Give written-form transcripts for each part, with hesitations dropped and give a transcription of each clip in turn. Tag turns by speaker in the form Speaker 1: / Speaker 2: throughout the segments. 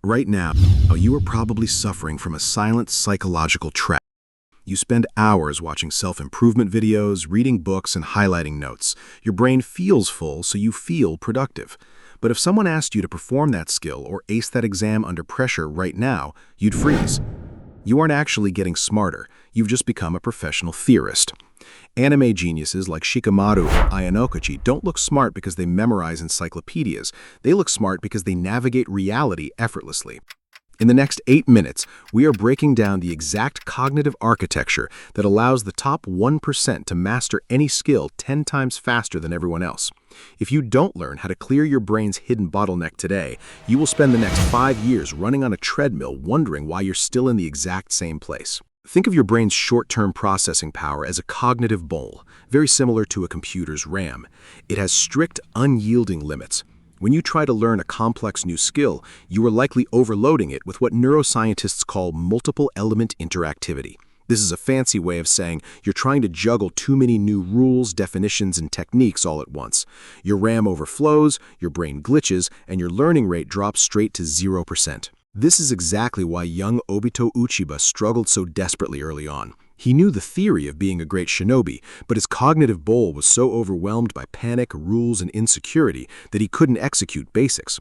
Speaker 1: Right now, you are probably suffering from a silent psychological trap. You spend hours watching self-improvement videos, reading books, and highlighting notes. Your brain feels full, so you feel productive. But if someone asked you to perform that skill or ace that exam under pressure right now, you'd freeze. You aren't actually getting smarter, you've just become a professional theorist. Anime geniuses like Shikamaru or Ayanokoji don't look smart because they memorize encyclopedias. They look smart because they navigate reality effortlessly. In the next 8 minutes, we are breaking down the exact cognitive architecture that allows the top 1% to master any skill 10 times faster than everyone else. If you don't learn how to clear your brain's hidden bottleneck today, you will spend the next 5 years running on a treadmill wondering why you're still in the exact same place. Think of your brain's short-term processing power as a cognitive bowl, very similar to a computer's RAM. It has strict, unyielding limits. When you try to learn a complex new skill, you are likely overloading it with what neuroscientists call multiple element interactivity. This is a fancy way of saying you're trying to juggle too many new rules, definitions, and techniques all at once. Your RAM overflows, your brain glitches, and your learning rate drops straight to 0%. This is exactly why young Obito Uchiba struggled so desperately early on. He knew the theory of being a great shinobi, but his cognitive bowl was so overwhelmed by panic, rules, and insecurity that he couldn't execute basics.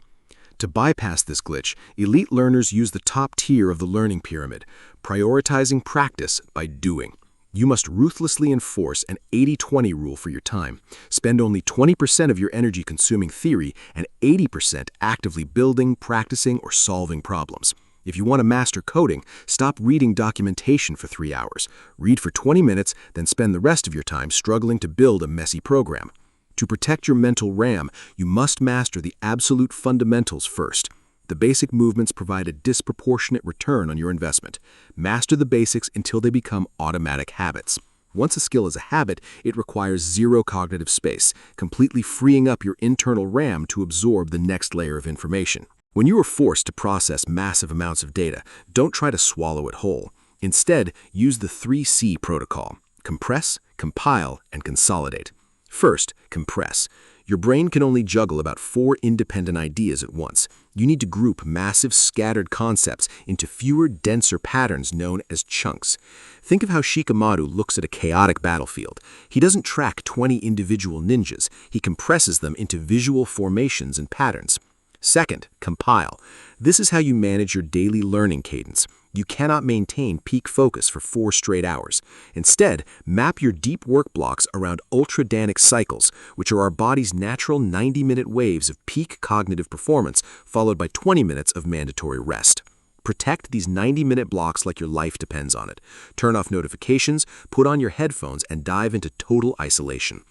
Speaker 1: To bypass this glitch, elite learners use the top tier of the learning pyramid, prioritizing practice by doing. You must ruthlessly enforce an 80-20 rule for your time. Spend only 20% of your energy consuming theory and 80% actively building, practicing, or solving problems. If you want to master coding, stop reading documentation for 3 hours. Read for 20 minutes, then spend the rest of your time struggling to build a messy program. To protect your mental RAM, you must master the absolute fundamentals first. The basic movements provide a disproportionate return on your investment. Master the basics until they become automatic habits. Once a skill is a habit, it requires zero cognitive space, completely freeing up your internal RAM to absorb the next layer of information. When you are forced to process massive amounts of data, don't try to swallow it whole. Instead, use the 3C protocol: compress, compile, and consolidate. First, compress. Your brain can only juggle about 4 independent ideas at once. You need to group massive, scattered concepts into fewer, denser patterns known as chunks. Think of how Shikamaru looks at a chaotic battlefield. He doesn't track 20 individual ninjas. He compresses them into visual formations and patterns. Second, compile. This is how you manage your daily learning cadence. You cannot maintain peak focus for 4 straight hours. Instead, map your deep work blocks around ultradanic cycles, which are our body's natural 90-minute waves of peak cognitive performance, followed by 20 minutes of mandatory rest. Protect these 90-minute blocks like your life depends on it. Turn off notifications, put on your headphones, and dive into total isolation.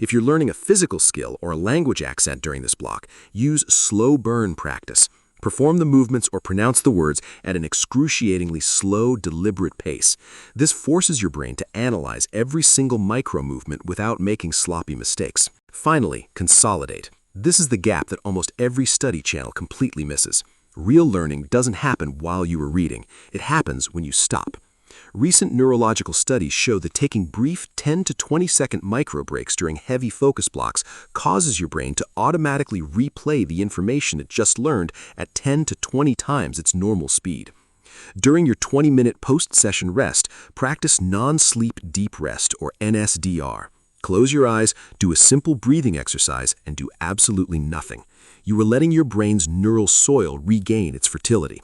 Speaker 1: If you're learning a physical skill or a language accent during this block, use slow burn practice. Perform the movements or pronounce the words at an excruciatingly slow, deliberate pace. This forces your brain to analyze every single micro-movement without making sloppy mistakes. Finally, consolidate. This is the gap that almost every study channel completely misses. Real learning doesn't happen while you are reading. It happens when you stop. Recent neurological studies show that taking brief 10 to 20-second micro breaks during heavy focus blocks causes your brain to automatically replay the information it just learned at 10 to 20 times its normal speed. During your 20-minute post-session rest, practice non-sleep deep rest, or NSDR. Close your eyes, do a simple breathing exercise, and do absolutely nothing. You are letting your brain's neural soil regain its fertility.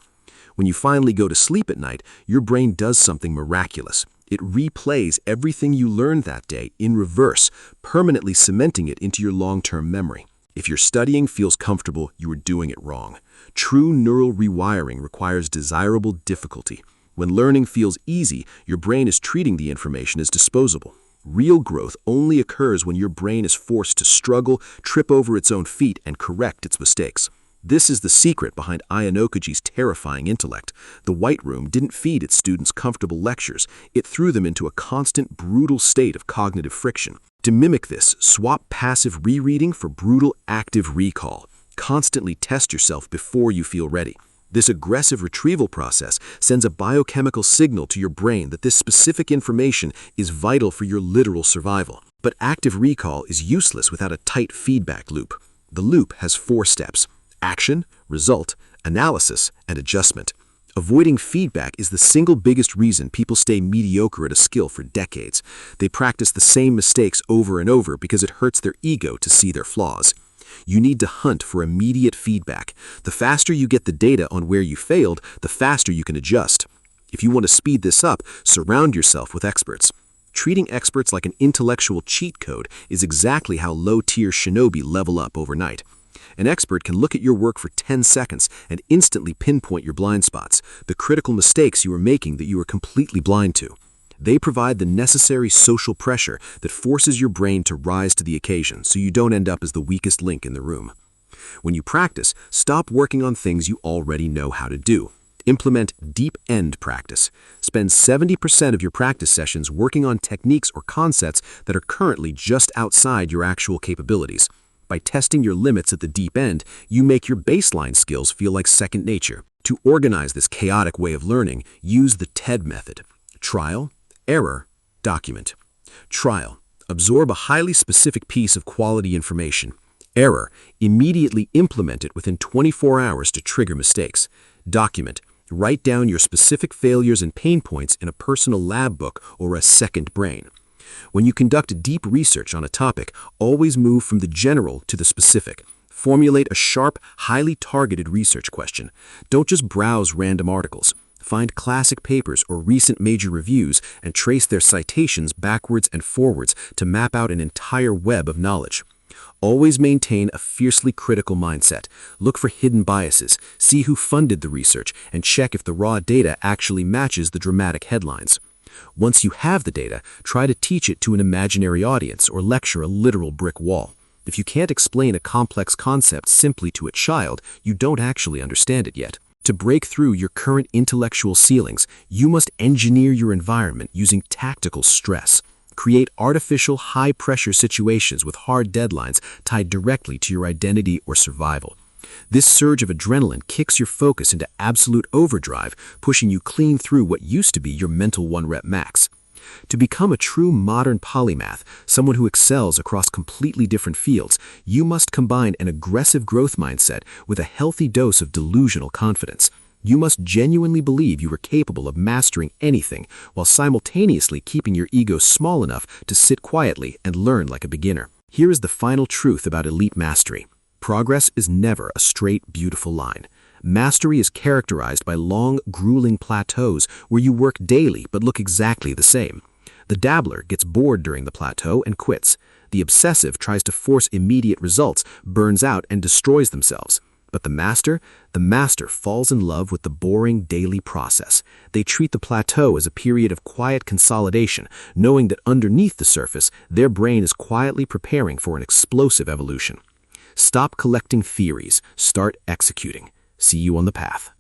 Speaker 1: When you finally go to sleep at night, your brain does something miraculous. It replays everything you learned that day in reverse, permanently cementing it into your long-term memory. If your studying feels comfortable, you are doing it wrong. True neural rewiring requires desirable difficulty. When learning feels easy, your brain is treating the information as disposable. Real growth only occurs when your brain is forced to struggle, trip over its own feet, and correct its mistakes. This is the secret behind Ayanokoji's terrifying intellect. The White Room didn't feed its students comfortable lectures. It threw them into a constant, brutal state of cognitive friction. To mimic this, swap passive rereading for brutal, active recall. Constantly test yourself before you feel ready. This aggressive retrieval process sends a biochemical signal to your brain that this specific information is vital for your literal survival. But active recall is useless without a tight feedback loop. The loop has 4 steps: action, result, analysis, and adjustment. Avoiding feedback is the single biggest reason people stay mediocre at a skill for decades. They practice the same mistakes over and over because it hurts their ego to see their flaws. You need to hunt for immediate feedback. The faster you get the data on where you failed, the faster you can adjust. If you want to speed this up, surround yourself with experts. Treating experts like an intellectual cheat code is exactly how low-tier shinobi level up overnight. An expert can look at your work for 10 seconds and instantly pinpoint your blind spots, the critical mistakes you are making that you are completely blind to. They provide the necessary social pressure that forces your brain to rise to the occasion so you don't end up as the weakest link in the room. When you practice, stop working on things you already know how to do. Implement deep end practice. Spend 70% of your practice sessions working on techniques or concepts that are currently just outside your actual capabilities. By testing your limits at the deep end, you make your baseline skills feel like second nature. To organize this chaotic way of learning, use the TED method. Trial, error, document. Trial. Absorb a highly specific piece of quality information. Error. Immediately implement it within 24 hours to trigger mistakes. Document. Write down your specific failures and pain points in a personal lab book or a second brain. When you conduct deep research on a topic, always move from the general to the specific. Formulate a sharp, highly targeted research question. Don't just browse random articles. Find classic papers or recent major reviews and trace their citations backwards and forwards to map out an entire web of knowledge. Always maintain a fiercely critical mindset. Look for hidden biases, see who funded the research, and check if the raw data actually matches the dramatic headlines. Once you have the data, try to teach it to an imaginary audience or lecture a literal brick wall. If you can't explain a complex concept simply to a child, you don't actually understand it yet. To break through your current intellectual ceilings, you must engineer your environment using tactical stress. Create artificial, high-pressure situations with hard deadlines tied directly to your identity or survival. This surge of adrenaline kicks your focus into absolute overdrive, pushing you clean through what used to be your mental one-rep max. To become a true modern polymath, someone who excels across completely different fields, you must combine an aggressive growth mindset with a healthy dose of delusional confidence. You must genuinely believe you are capable of mastering anything while simultaneously keeping your ego small enough to sit quietly and learn like a beginner. Here is the final truth about elite mastery. Progress is never a straight, beautiful line. Mastery is characterized by long, grueling plateaus where you work daily but look exactly the same. The dabbler gets bored during the plateau and quits. The obsessive tries to force immediate results, burns out, and destroys themselves. But the master falls in love with the boring daily process. They treat the plateau as a period of quiet consolidation, knowing that underneath the surface, their brain is quietly preparing for an explosive evolution. Stop collecting theories, start executing. See you on the path.